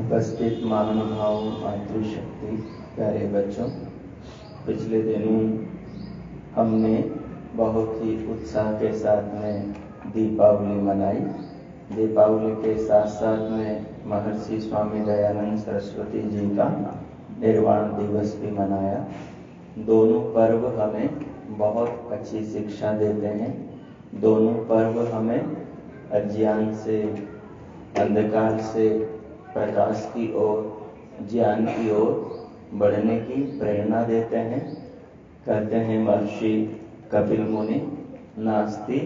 उपस्थित महानुभावों, मातृशक्ति, प्यारे बच्चों, पिछले दिनों हमने बहुत ही उत्साह के साथ में दीपावली मनाई। दीपावली के साथ साथ में महर्षि स्वामी दयानंद सरस्वती जी का निर्वाण दिवस भी मनाया। दोनों पर्व हमें बहुत अच्छी शिक्षा देते हैं। दोनों पर्व हमें अज्ञान से, अंधकार से प्रकाश की ओर, ज्ञान की ओर बढ़ने की प्रेरणा देते हैं। कहते हैं महर्षि कपिल मुनि, नास्ति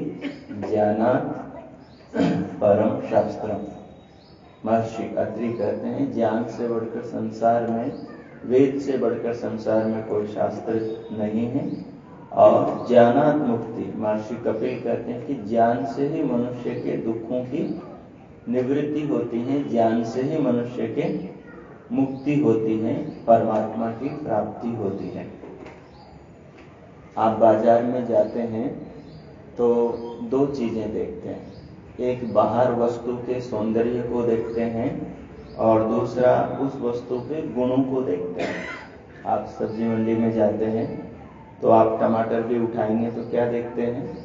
ज्ञानात् परम शास्त्रम। महर्षि अत्रि कहते हैं ज्ञान से बढ़कर संसार में, वेद से बढ़कर संसार में कोई शास्त्र नहीं है। और ज्ञानात् मुक्ति, महर्षि कपिल कहते हैं कि ज्ञान से ही मनुष्य के दुखों की निवृत्ति होती है, ज्ञान से ही मनुष्य के मुक्ति होती है, परमात्मा की प्राप्ति होती है। आप बाजार में जाते हैं तो दो चीजें देखते हैं, एक बाहर वस्तु के सौंदर्य को देखते हैं और दूसरा उस वस्तु के गुणों को देखते हैं। आप सब्जी मंडी में जाते हैं तो आप टमाटर भी उठाएंगे तो क्या देखते हैं?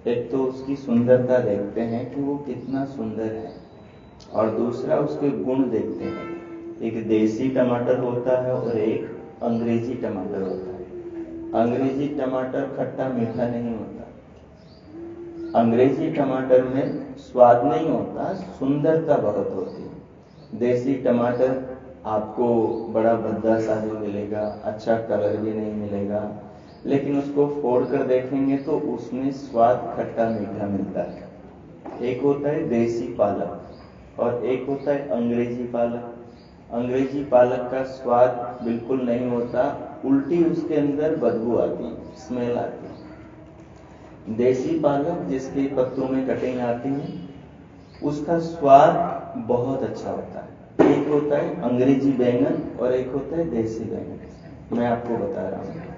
एक तो उसकी सुंदरता देखते हैं कि वो कितना सुंदर है, और दूसरा उसके गुण देखते हैं। एक देसी टमाटर होता है और एक अंग्रेजी टमाटर होता है। अंग्रेजी टमाटर खट्टा मीठा नहीं होता, अंग्रेजी टमाटर में स्वाद नहीं होता, सुंदरता बहुत होती है। देसी टमाटर आपको बड़ा भद्दा सा भी मिलेगा, अच्छा कलर भी नहीं मिलेगा, लेकिन उसको फोड़ कर देखेंगे तो उसमें स्वाद खट्टा मीठा मिलता है। एक होता है देसी पालक और एक होता है अंग्रेजी पालक। अंग्रेजी पालक का स्वाद बिल्कुल नहीं होता, उल्टी उसके अंदर बदबू आती है, स्मेल आती है। देसी पालक जिसके पत्तों में कटिंग आती है उसका स्वाद बहुत अच्छा होता है। एक होता है अंग्रेजी बैंगन और एक होता है देसी बैंगन। मैं आपको बता रहा हूँ,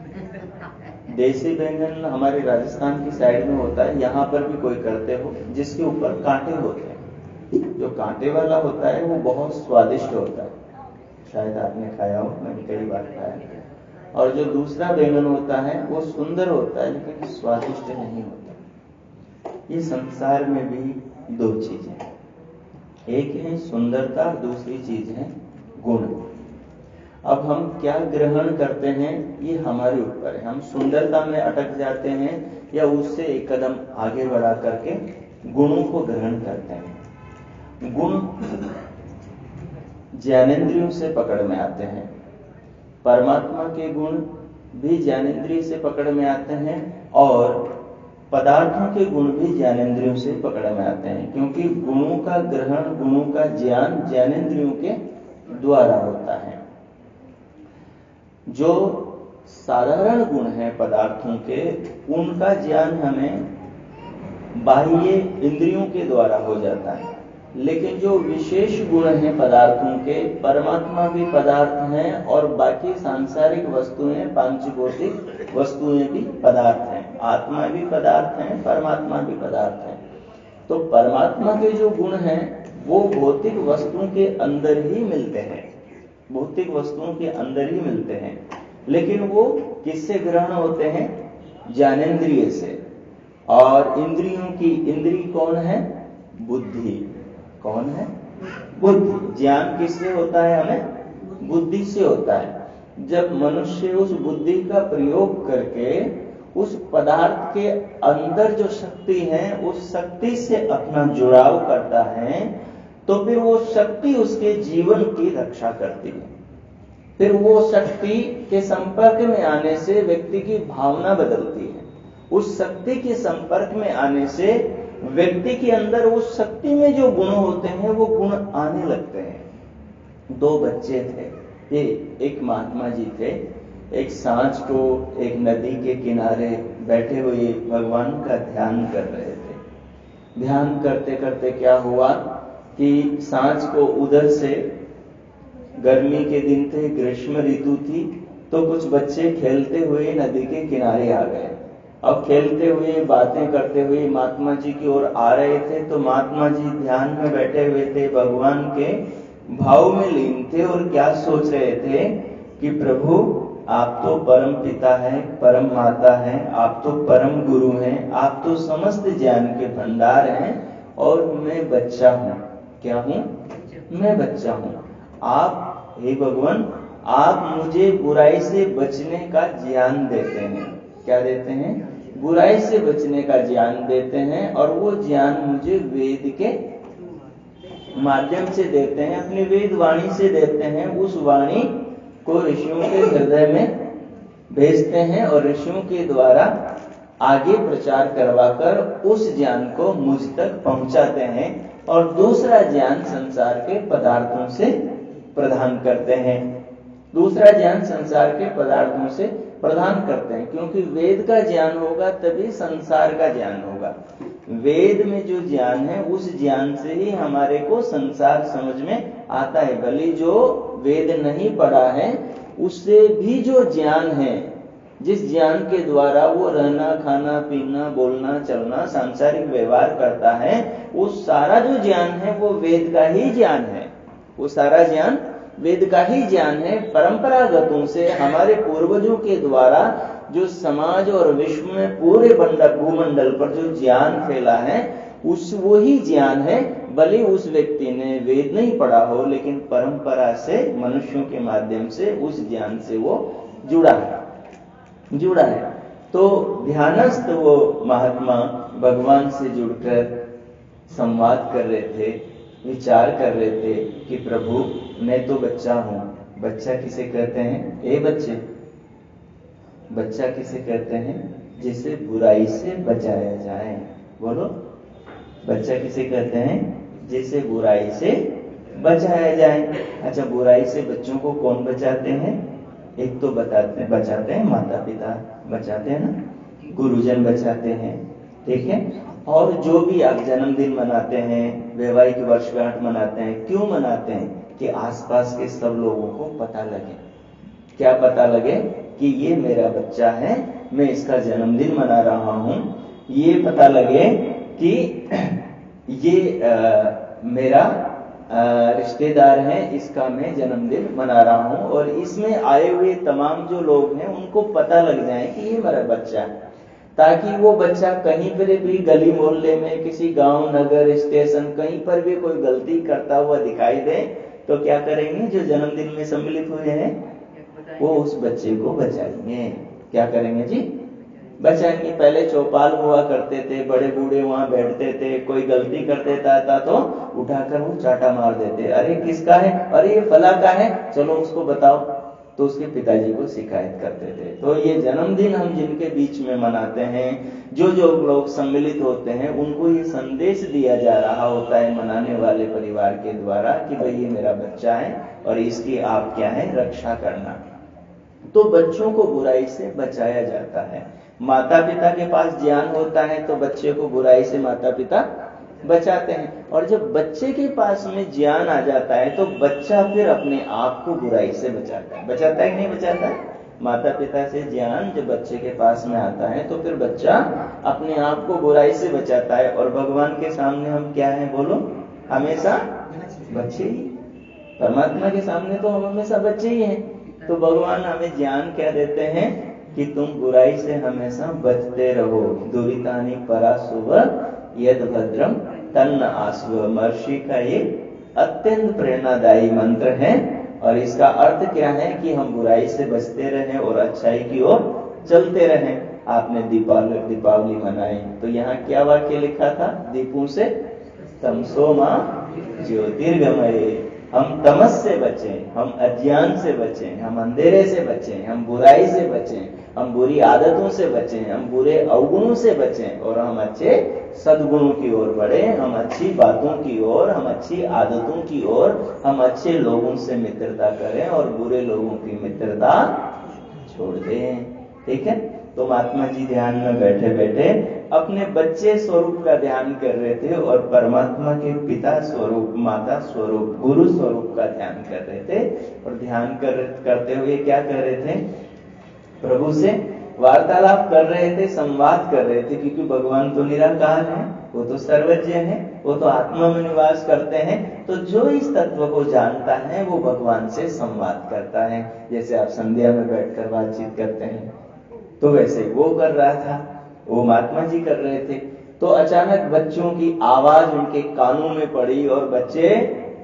देसी बैंगन हमारे राजस्थान की साइड में होता है, यहाँ पर भी कोई करते हो, जिसके ऊपर कांटे होते हैं। जो कांटे वाला होता है वो बहुत स्वादिष्ट होता है, शायद आपने खाया हो, मैंने कई बार खाया। और जो दूसरा बैंगन होता है वो सुंदर होता है लेकिन स्वादिष्ट नहीं होता। ये संसार में भी दो चीजें, एक है सुंदरता, दूसरी चीज है गुण। अब हम क्या ग्रहण करते हैं ये हमारे ऊपर है। हम सुंदरता में अटक जाते हैं या उससे एक कदम आगे बढ़ा करके गुणों को ग्रहण करते हैं। गुण ज्ञानेंद्रियों से पकड़ में आते हैं, परमात्मा के गुण भी ज्ञानेंद्रिय से पकड़ में आते हैं और पदार्थों के गुण भी ज्ञानेंद्रियों से पकड़ में आते हैं, क्योंकि गुणों का ग्रहण, गुणों का ज्ञान ज्ञानेंद्रियों के द्वारा होता है। जो साधारण गुण है पदार्थों के, उनका ज्ञान हमें बाह्य इंद्रियों के द्वारा हो जाता है, लेकिन जो विशेष गुण हैं पदार्थों के, परमात्मा भी पदार्थ हैं और बाकी सांसारिक वस्तुएं, पांचभौतिक वस्तुएं भी पदार्थ हैं। आत्मा भी पदार्थ हैं, परमात्मा भी पदार्थ हैं। तो परमात्मा के जो गुण हैं वो भौतिक वस्तुओं के अंदर ही मिलते हैं, भौतिक वस्तुओं के अंदर ही मिलते हैं, लेकिन वो किससे ग्रहण होते हैं? ज्ञानेंद्रिय से। और इंद्रियों की इंद्रिय कौन है? बुद्धि। कौन है? बुद्धि। ज्ञान किससे होता है? हमें बुद्धि से होता है। जब मनुष्य उस बुद्धि का प्रयोग करके उस पदार्थ के अंदर जो शक्ति है उस शक्ति से अपना जुड़ाव करता है तो फिर वो शक्ति उसके जीवन की रक्षा करती है। फिर वो शक्ति के संपर्क में आने से व्यक्ति की भावना बदलती है। उस शक्ति के संपर्क में आने से व्यक्ति के अंदर उस शक्ति में जो गुण होते हैं वो गुण आने लगते हैं। दो बच्चे थे, ये एक महात्मा जी थे, एक सांझ को एक नदी के किनारे बैठे हुए भगवान का ध्यान कर रहे थे। ध्यान करते करते क्या हुआ कि सांझ को उधर से, गर्मी के दिन थे, ग्रीष्म ऋतु थी, तो कुछ बच्चे खेलते हुए नदी के किनारे आ गए अब खेलते हुए बातें करते हुए महात्मा जी की ओर आ रहे थे, तो महात्मा जी ध्यान में बैठे हुए थे, भगवान के भाव में लीन थे और क्या सोच रहे थे कि प्रभु आप तो परम पिता है, परम माता है, आप तो परम गुरु हैं, आप तो समस्त ज्ञान के भंडार हैं और मैं बच्चा हूं। क्या हूं? मैं बच्चा हूं। आप हे भगवान, आप मुझे बुराई से बचने का ज्ञान देते हैं। क्या देते हैं? बुराई से बचने का ज्ञान देते हैं, और वो ज्ञान मुझे वेद के माध्यम से देते हैं, अपनी वेद वाणी से देते हैं। उस वाणी को ऋषियों के हृदय में भेजते हैं और ऋषियों के द्वारा आगे प्रचार करवाकर उस ज्ञान को मुझ तक पहुंचाते हैं, और दूसरा ज्ञान संसार के पदार्थों से प्रदान करते हैं। दूसरा ज्ञान संसार के पदार्थों से प्रदान करते हैं, क्योंकि वेद का ज्ञान होगा तभी संसार का ज्ञान होगा। वेद में जो ज्ञान है उस ज्ञान से ही हमारे को संसार समझ में आता है। भले जो वेद नहीं पढ़ा है उससे भी जो ज्ञान है, जिस ज्ञान के द्वारा वो रहना, खाना, पीना, बोलना, चलना, सांसारिक व्यवहार करता है, वो सारा जो ज्ञान है वो वेद का ही ज्ञान है। वो सारा ज्ञान वेद का ही ज्ञान है। परंपरागतों से हमारे पूर्वजों के द्वारा जो समाज और विश्व में पूरे भूमंडल पर जो ज्ञान फैला है उस वही ज्ञान है। भले उस व्यक्ति ने वेद नहीं पढ़ा हो, लेकिन परंपरा से, मनुष्यों के माध्यम से उस ज्ञान से वो जुड़ा है। तो ध्यानस्थ वो महात्मा भगवान से जुड़कर संवाद कर रहे थे, विचार कर रहे थे कि प्रभु मैं तो बच्चा हूं। बच्चा किसे कहते हैं? ए बच्चे, बच्चा किसे कहते हैं? जिसे बुराई से बचाया जाए। बोलो, बच्चा किसे कहते हैं? जिसे बुराई से बचाया जाए। अच्छा, बुराई से बच्चों को कौन बचाते हैं? एक तो बचाते हैं माता पिता, बचाते हैं ना, गुरुजन बचाते हैं, ठीक है। और जो भी आप जन्मदिन मनाते हैं, वैवाहिक वर्षगांठ मनाते हैं, क्यों मनाते हैं? कि आसपास के सब लोगों को पता लगे। क्या पता लगे? कि ये मेरा बच्चा है, मैं इसका जन्मदिन मना रहा हूं। ये पता लगे कि ये मेरा रिश्तेदार है, इसका मैं जन्मदिन मना रहा हूं, और इसमें आए हुए तमाम जो लोग हैं उनको पता लग जाए कि ये मेरा बच्चा है, ताकि वो बच्चा कहीं पर भी गली मोहल्ले में, किसी गांव, नगर, स्टेशन, कहीं पर भी कोई गलती करता हुआ दिखाई दे तो क्या करेंगे? जो जन्मदिन में सम्मिलित हुए हैं वो उस बच्चे को बचाएंगे। क्या करेंगे जी? बचाएंगे। पहले चौपाल हुआ करते थे, बड़े बूढ़े वहां बैठते थे, कोई गलती कर देता था तो उठाकर वो चाटा मार देते, अरे किसका है? अरे ये फला का है, चलो उसको बताओ। तो उसके पिताजी को शिकायत करते थे। तो ये जन्मदिन हम जिनके बीच में मनाते हैं, जो लोग सम्मिलित होते हैं, उनको ये संदेश दिया जा रहा होता है मनाने वाले परिवार के द्वारा कि भाई ये मेरा बच्चा है और इसकी आप क्या है? रक्षा करना। तो बच्चों को बुराई से बचाया जाता है। माता पिता के पास ज्ञान होता है तो बच्चे को बुराई से माता पिता बचाते हैं, और जब बच्चे के पास में ज्ञान आ जाता है तो बच्चा फिर अपने आप को बुराई से बचाता है। बचाता है कि नहीं बचाता है? माता पिता से ज्ञान जब बच्चे के पास में आता है तो फिर बच्चा अपने आप को बुराई से बचाता है। और भगवान के सामने हम क्या है? बोलो, हमेशा बच्चे ही। परमात्मा के सामने तो हम हमेशा बच्चे ही हैं। तो भगवान हमें ज्ञान क्या देते हैं? कि तुम बुराई से हमेशा बचते रहो। दुरितानि पराशुभ यद भद्रम तन्न आस्व। महर्षि का ये अत्यंत प्रेरणादायी मंत्र है, और इसका अर्थ क्या है? कि हम बुराई से बचते रहें और अच्छाई की ओर चलते रहें। आपने दीपावली मनाई तो यहाँ क्या वाक्य लिखा था? दीपों से तमसो मां ज्योतिर्गमय। हम तमस से बचें, हम अज्ञान से बचें, हम अंधेरे से बचें, हम बुराई से बचें, हम बुरी आदतों से बचें, हम बुरे अवगुणों से बचें, और हम अच्छे सद्गुणों की ओर बढ़ें, हम अच्छी बातों की ओर, हम अच्छी आदतों की ओर, हम अच्छे लोगों से मित्रता करें और बुरे लोगों की मित्रता छोड़ दें। ठीक है। तो महात्मा जी ध्यान में बैठे बैठे अपने बच्चे स्वरूप का ध्यान कर रहे थे और परमात्मा के पिता स्वरूप, माता स्वरूप, गुरु स्वरूप का ध्यान कर रहे थे। और ध्यान करते हुए क्या कर रहे थे? प्रभु से वार्तालाप कर रहे थे, संवाद कर रहे थे, क्योंकि भगवान तो निराकार है, वो तो सर्वज्ञ है, वो तो आत्मा में निवास करते हैं। तो जो इस तत्व को जानता है वो भगवान से संवाद करता है। जैसे आप संध्या में बैठकर बातचीत करते हैं, तो वैसे वो कर रहा था, वो महात्मा जी कर रहे थे। तो अचानक बच्चों की आवाज उनके कानों में पड़ी और बच्चे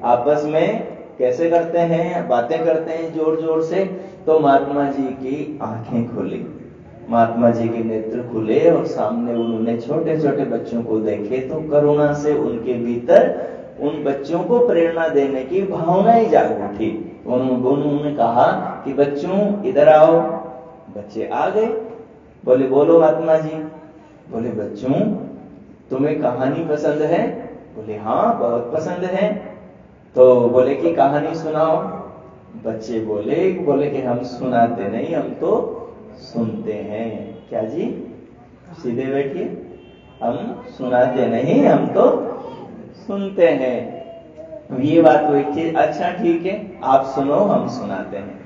आपस में कैसे करते हैं, बातें करते हैं जोर जोर से। तो महात्मा जी की आंखें खुली, महात्मा जी के नेत्र खुले और सामने उन्होंने छोटे छोटे बच्चों को देखे। तो करुणा से उनके भीतर उन बच्चों को प्रेरणा देने की भावनाएं जाग उठी। उन्होंने कहा कि बच्चों इधर आओ। बच्चे आ गए, बोले बोलो महात्मा जी। बोले बच्चों तुम्हें कहानी पसंद है? बोले हाँ बहुत पसंद है। तो बोले कि कहानी सुनाओ। बच्चे बोले कि हम सुनाते नहीं, हम तो सुनते हैं। क्या जी, सीधे बैठिए, हम सुनाते नहीं, हम तो सुनते हैं। ये बात हुई थी, अच्छा ठीक है आप सुनो, हम सुनाते हैं।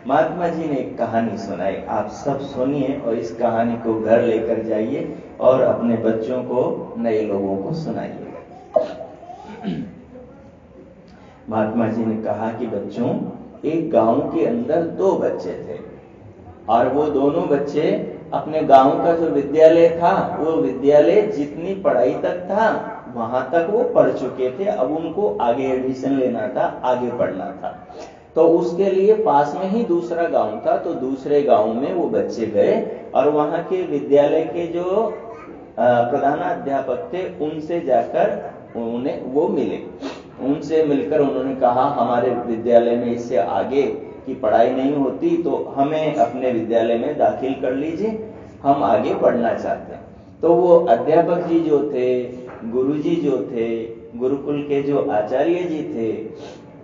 महात्मा जी ने एक कहानी सुनाई, आप सब सुनिए और इस कहानी को घर लेकर जाइए और अपने बच्चों को, नए लोगों को सुनाइएगा। महात्मा जी ने कहा कि बच्चों, एक गांव के अंदर 2 बच्चे थे और वो दोनों बच्चे अपने गांव का जो विद्यालय था, वो विद्यालय जितनी पढ़ाई तक था वहां तक वो पढ़ चुके थे। अब उनको आगे एडमिशन लेना था, आगे पढ़ना था। तो उसके लिए पास में ही दूसरा गांव था, तो दूसरे गांव में वो बच्चे गए और वहां के विद्यालय के जो प्रधानाध्यापक थे उनसे जाकर उन्हें वो मिले। उनसे मिलकर उन्होंने कहा हमारे विद्यालय में इससे आगे की पढ़ाई नहीं होती, तो हमें अपने विद्यालय में दाखिल कर लीजिए, हम आगे पढ़ना चाहते हैं। तो वो अध्यापक जी जो थे, गुरुजी जो थे, गुरुकुल के जो आचार्य जी थे,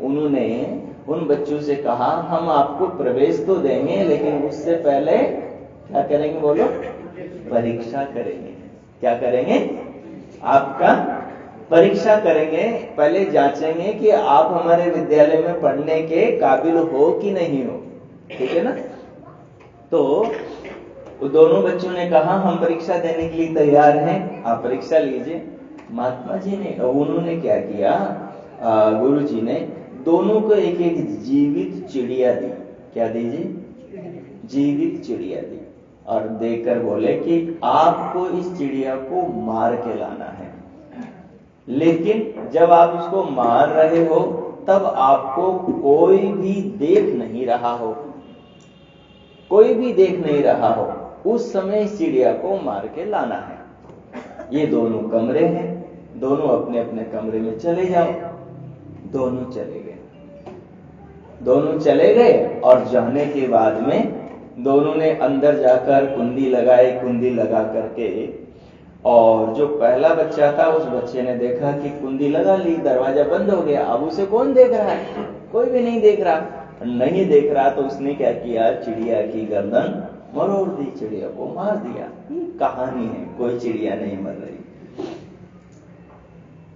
उन्होंने उन बच्चों से कहा हम आपको प्रवेश तो देंगे, लेकिन उससे पहले क्या करेंगे बोलो? परीक्षा करेंगे। क्या करेंगे? आपका परीक्षा करेंगे, पहले जांचेंगे कि आप हमारे विद्यालय में पढ़ने के काबिल हो कि नहीं हो। ठीक है ना? तो दोनों बच्चों ने कहा हम परीक्षा देने के लिए तैयार हैं, आप परीक्षा लीजिए। महात्मा जी ने, उन्होंने क्या किया, गुरु जी ने दोनों को एक एक जीवित चिड़िया दी। क्या दीजिए? जीवित चिड़िया दी और देकर बोले कि आपको इस चिड़िया को मार के लाना है, लेकिन जब आप उसको मार रहे हो तब आपको कोई भी देख नहीं रहा हो, कोई भी देख नहीं रहा हो, उस समय इस चिड़िया को मार के लाना है। ये दोनों कमरे हैं, दोनों अपने अपने कमरे में चले जाओ। दोनों चले गए, दोनों चले गए और जाने के बाद में दोनों ने अंदर जाकर कुंडी लगाई। कुंडी लगा करके, और जो पहला बच्चा था उस बच्चे ने देखा कि कुंडी लगा ली, दरवाजा बंद हो गया, अब उसे कौन देख रहा है? कोई भी नहीं देख रहा। नहीं देख रहा तो उसने क्या किया, चिड़िया की गर्दन मरोड़ दी, चिड़िया को मार दिया। ये कहानी है, कोई चिड़िया नहीं मर रही।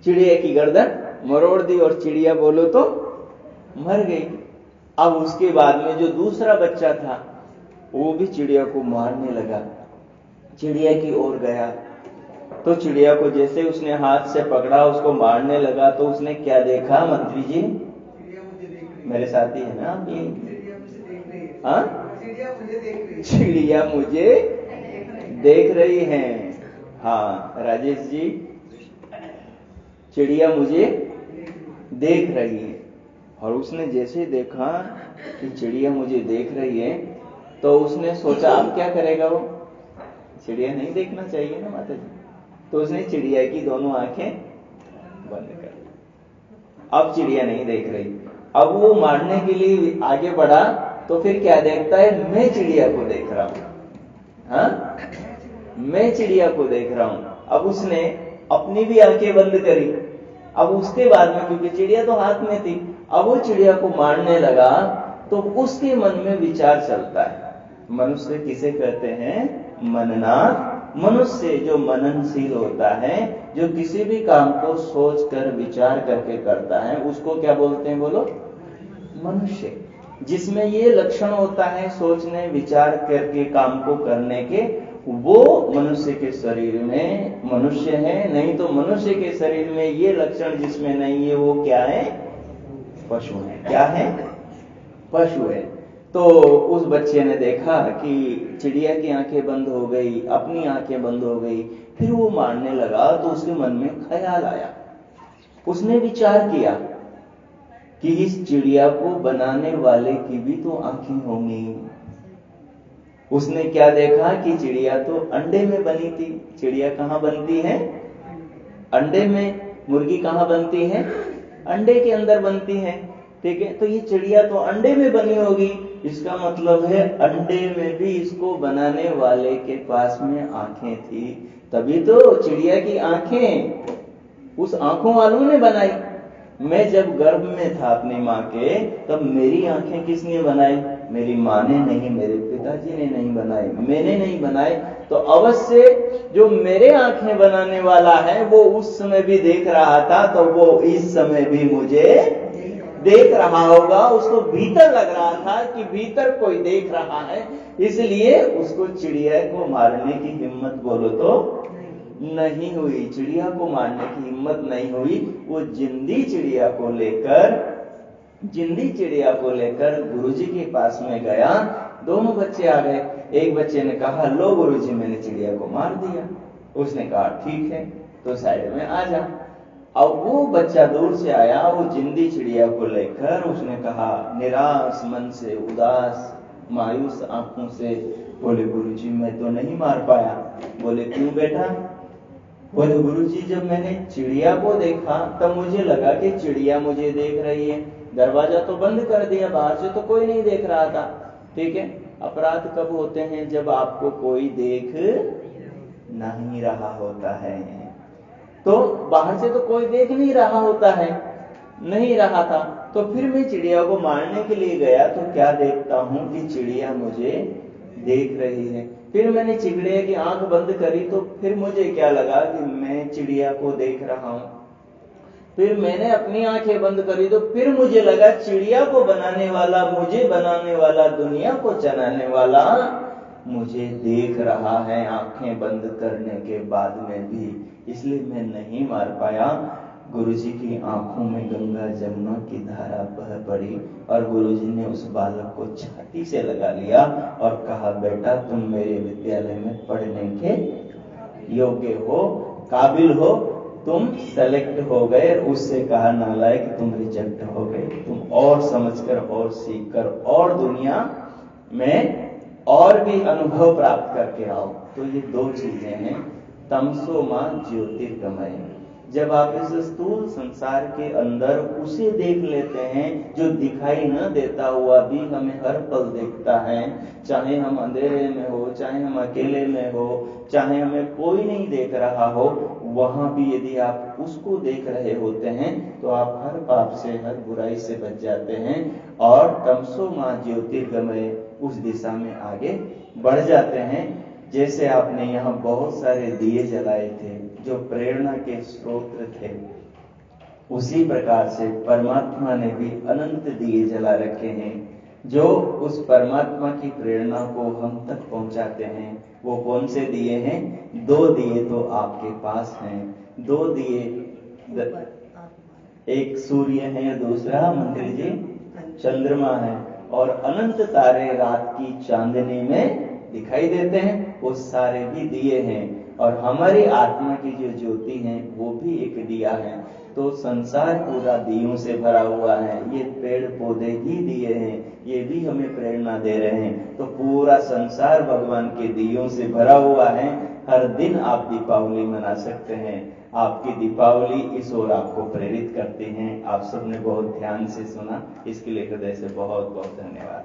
चिड़िया की गर्दन मरोड़ दी और चिड़िया बोलो तो मर गई। अब उसके बाद में जो दूसरा बच्चा था वो भी चिड़िया को मारने लगा, चिड़िया की ओर गया। तो चिड़िया को जैसे उसने हाथ से पकड़ा, उसको मारने लगा, तो उसने क्या देखा मंत्री जी? मेरे साथी है ना आप? ये हाँ, चिड़िया मुझे देख रही है। हाँ राजेश जी, चिड़िया मुझे देख रही है। और उसने जैसे देखा कि चिड़िया मुझे देख रही है, तो उसने सोचा अब क्या करेगा वो? चिड़िया नहीं देखना चाहिए ना माता जी। तो उसने चिड़िया की दोनों आंखें बंद कर दी। अब चिड़िया नहीं देख रही। अब वो मारने के लिए आगे बढ़ा, तो फिर क्या देखता है? मैं चिड़िया को देख रहा हूं। हाँ, मैं चिड़िया को देख रहा हूं। अब उसने अपनी भी आंखें बंद करी। अब उसके बाद में, क्योंकि चिड़िया तो हाथ में थी, अब वो चिड़िया को मारने लगा, तो उसके मन में विचार चलता है। मनुष्य किसे कहते हैं? मननाथ। मनुष्य जो मननशील होता है, जो किसी भी काम को सोच कर विचार करके करता है, उसको क्या बोलते हैं बोलो? मनुष्य। जिसमें ये लक्षण होता है सोचने विचार करके काम को करने के, वो मनुष्य के शरीर में मनुष्य है। नहीं तो मनुष्य के शरीर में ये लक्षण जिसमें नहीं है वो क्या है? पशु है। क्या है? पशु है। तो उस बच्चे ने देखा कि चिड़िया की आंखें बंद हो गई, अपनी आंखें बंद हो गई, फिर वो मारने लगा। तो उसके मन में ख्याल आया, उसने विचार किया कि इस चिड़िया को बनाने वाले की भी तो आंखें होंगी। उसने क्या देखा कि चिड़िया तो अंडे में बनी थी। चिड़िया कहां बनती है? अंडे में। मुर्गी कहां बनती है? अंडे के अंदर बनती है। ठीक है, तो ये चिड़िया तो अंडे में बनी होगी, इसका मतलब है अंडे में भी इसको बनाने वाले के पास में आंखें थी, तभी तो चिड़िया की आंखें उस आंखों वालों ने बनाई। मैं जब गर्भ में था अपनी माँ के, तब मेरी आंखें किसने बनाई? मेरी माँ ने नहीं, मेरे पिताजी ने नहीं बनाई, मैंने नहीं बनाई। तो अवश्य जो मेरे आंखें बनाने वाला है वो उस समय भी देख रहा था, तो वो इस समय भी मुझे देख रहा होगा। उसको भीतर लग रहा था कि भीतर कोई देख रहा है, इसलिए उसको चिड़िया को मारने की हिम्मत बोलो तो नहीं हुई। चिड़िया को मारने की हिम्मत नहीं हुई। वो जिंदी चिड़िया को लेकर गुरुजी के पास में गया। दोनों बच्चे आ गए। एक बच्चे ने कहा, लो गुरुजी, मैंने चिड़िया को मार दिया। उसने कहा, ठीक है, तो साइड में आ जा। अब वो बच्चा दूर से आया, वो जिंदी चिड़िया को लेकर। उसने कहा निराश मन से, उदास मायूस आंखों से, बोले गुरुजी मैं तो नहीं मार पाया। बोले क्यों बेटा? बोले गुरुजी जब मैंने चिड़िया को देखा तब मुझे लगा कि चिड़िया मुझे देख रही है, दरवाजा तो बंद कर दिया, बाहर से तो कोई नहीं देख रहा था। ठीक है, अपराध कब होते हैं? जब आपको कोई देख नहीं रहा होता है। तो बाहर से तो कोई देख नहीं रहा होता है, नहीं रहा था। तो फिर मैं चिड़िया को मारने के लिए गया तो क्या देखता हूं कि चिड़िया मुझे देख रही है। फिर मैंने चिड़िया की आंख बंद करी तो फिर मुझे क्या लगा कि मैं चिड़िया को देख रहा हूं। फिर मैंने अपनी आंखें बंद करी तो फिर मुझे लगा चिड़िया को बनाने वाला, मुझे बनाने वाला, दुनिया को चलाने वाला मुझे देख रहा है आंखें बंद करने के बाद में भी, इसलिए मैं नहीं मार पाया। गुरुजी की आंखों में गंगा जमुना की धारा बह पड़ी और गुरुजी ने उस बालक को छाती से लगा लिया और कहा, बेटा तुम मेरे विद्यालय में पढ़ने के योग्य हो, काबिल हो, तुम सेलेक्ट हो गए। उससे कहा, नालायक तुम रिजेक्ट हो गए, तुम और समझकर और सीखकर और दुनिया में और भी अनुभव प्राप्त करके आओ। तो ये दो चीजें हैं, तमसो मां ज्योतिर्गमय। जब आप इस स्थूल संसार के अंदर उसे देख लेते हैं जो दिखाई न देता हुआ भी हमें हर पल देखता है, चाहे हम अंधेरे में हो, चाहे हम अकेले में हो, चाहे हमें कोई नहीं देख रहा हो, वहां भी यदि आप उसको देख रहे होते हैं तो आप हर पाप से, हर बुराई से बच जाते हैं और तमसो मां ज्योतिर्गमय उस दिशा में आगे बढ़ जाते हैं। जैसे आपने यहाँ बहुत सारे दिए जलाए थे जो प्रेरणा के स्रोत थे, उसी प्रकार से परमात्मा ने भी अनंत दिए जला रखे हैं जो उस परमात्मा की प्रेरणा को हम तक पहुंचाते हैं। वो कौन से दिए हैं? दो दिए तो आपके पास हैं। दो दिए, एक सूर्य है, दूसरा मंत्री जी चंद्रमा है, और अनंत तारे रात की चांदनी में दिखाई देते हैं, वो सारे भी दिए हैं। और हमारी आत्मा की जो ज्योति है वो भी एक दिया है। तो संसार पूरा दियों से भरा हुआ है, ये पेड़ पौधे ही दिए हैं, ये भी हमें प्रेरणा दे रहे हैं। तो पूरा संसार भगवान के दियों से भरा हुआ है। हर दिन आप दीपावली मना सकते हैं। आपकी दीपावली इस ओर आपको प्रेरित करती हैं। आप सबने बहुत ध्यान से सुना, इसके लिए हृदय से बहुत बहुत धन्यवाद।